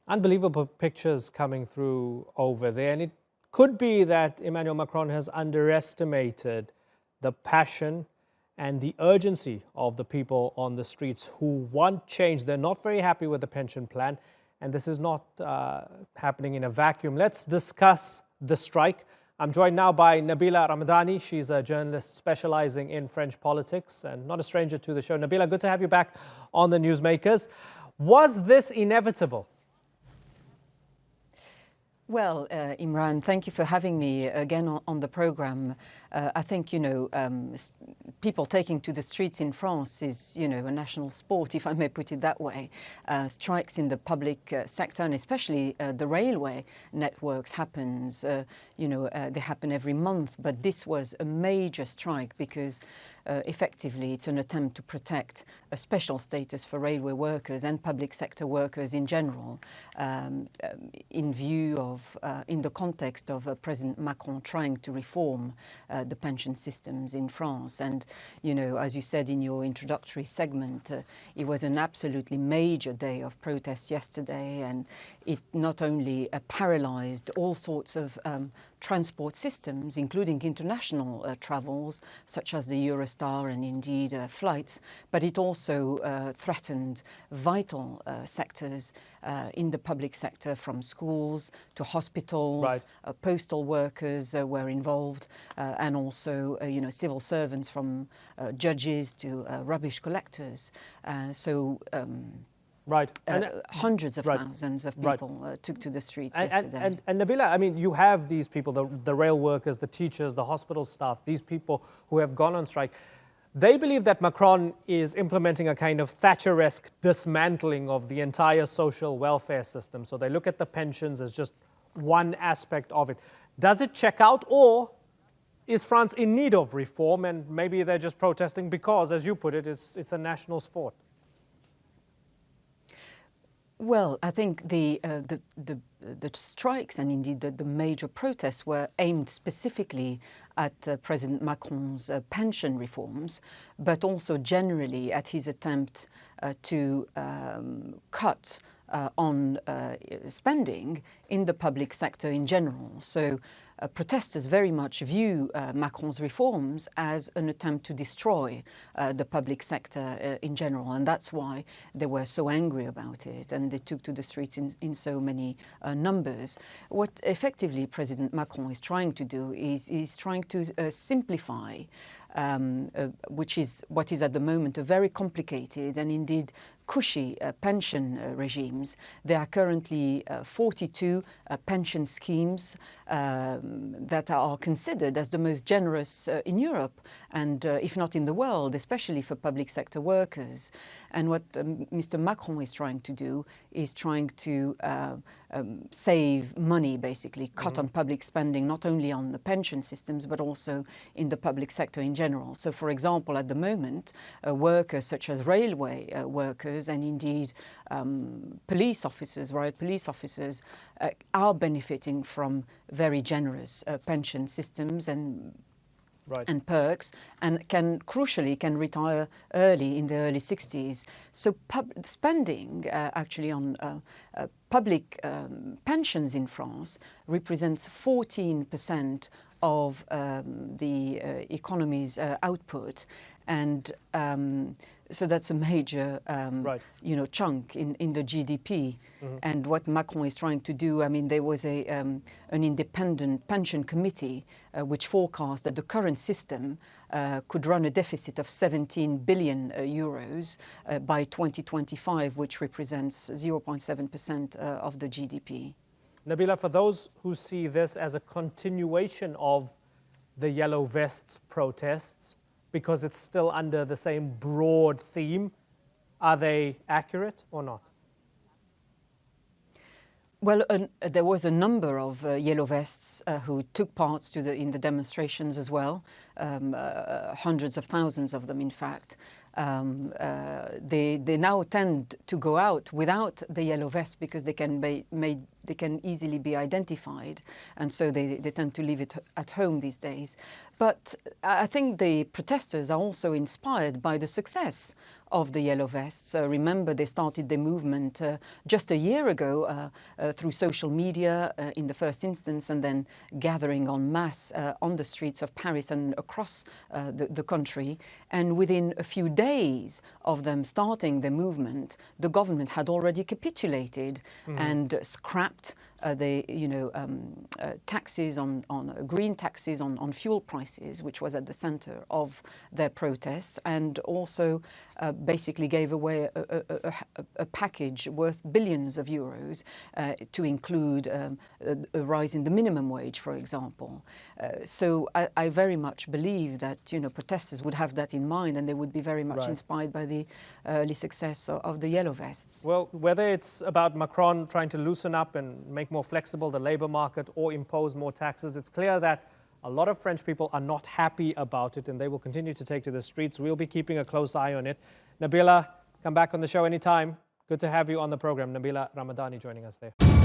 Unbelievable pictures coming through over there. And it could be that Emmanuel Macron has underestimated the passion and the urgency of the people on the streets who want change. They're not very happy with the pension plan, and this is not happening in a vacuum. Let's discuss the strike. I'm joined now by Nabila Ramdani. She's a journalist specializing in French politics and not a stranger to the show. Nabila, good to have you back on the Newsmakers. Was this inevitable? Well, Imran, thank you for having me again on the program. I think, people taking to the streets in France is, a national sport, if I may put it that way. Strikes in the public sector, and especially the railway networks happens, they happen every month. But this was a major strike because effectively it's an attempt to protect a special status for railway workers and public sector workers in general, in view of in the context of President Macron trying to reform the pension systems in France. And, as you said in your introductory segment, it was an absolutely major day of protest yesterday, and it not only paralyzed all sorts of transport systems, including international travels, such as the Eurostar and indeed flights, but it also threatened vital sectors in the public sector, from schools to hospitals. Right. Postal workers were involved, and also civil servants, from judges to rubbish collectors. Right. Hundreds of thousands of people took to the streets yesterday. And Nabila, I mean, you have these people, the rail workers, the teachers, the hospital staff, these people who have gone on strike. They believe that Macron is implementing a kind of Thatcher-esque dismantling of the entire social welfare system. So they look at the pensions as just one aspect of it. Does it check out, or is France in need of reform, and maybe they're just protesting because, as you put it, it's a national sport? Well, I think the strikes and indeed the major protests were aimed specifically at President Macron's pension reforms, but also generally at his attempt to cut on spending in the public sector in general. So protesters very much view Macron's reforms as an attempt to destroy the public sector in general, and that's why they were so angry about it, and they took to the streets in so many numbers. What effectively President Macron is trying to do is trying to simplify which is what is at the moment a very complicated and indeed cushy pension regimes. There are currently 42 pension schemes that are considered as the most generous in Europe, and if not in the world, especially for public sector workers. And what Mr. Macron is trying to do is trying to save money, basically, cut on public spending, not only on the pension systems, but also in the public sector in general. So, for example, at the moment, workers such as railway workers and indeed police officers, riot police officers, are benefiting from very generous pension systems and perks, and crucially can retire early in the early 60s. So spending actually on public pensions in France represents 14% of the economy's output, and so that's a major chunk in the GDP. And what Macron is trying to do, I mean, there was an independent pension committee which forecast that the current system could run a deficit of 17 billion euros by 2025, which represents 0.7% of the GDP. Nabila, for those who see this as a continuation of the Yellow Vests protests, because it's still under the same broad theme, are they accurate or not? Well, there was a number of Yellow Vests who took part in the demonstrations as well, hundreds of thousands of them, in fact. They now tend to go out without the yellow vest because they can they can easily be identified, and so they tend to leave it at home these days. But I think the protesters are also inspired by the success of the Yellow Vests. Remember, they started the movement just a year ago through social media in the first instance, and then gathering en masse on the streets of Paris and across the country. And within a few days of them starting the movement, the government had already capitulated and scrapped the taxes on green taxes on fuel prices, which was at the center of their protests, and also basically gave away a package worth billions of euros to include a rise in the minimum wage, for example. So I very much believe that protesters would have that in mind, and they would be very much inspired by the early success of the Yellow Vests. Well, whether it's about Macron trying to loosen up and make more flexible the labor market or impose more taxes, it's clear that a lot of French people are not happy about it, and they will continue to take to the streets. We'll be keeping a close eye on it. Nabila, come back on the show anytime. Good to have you on the program. Nabila Ramdani joining us there.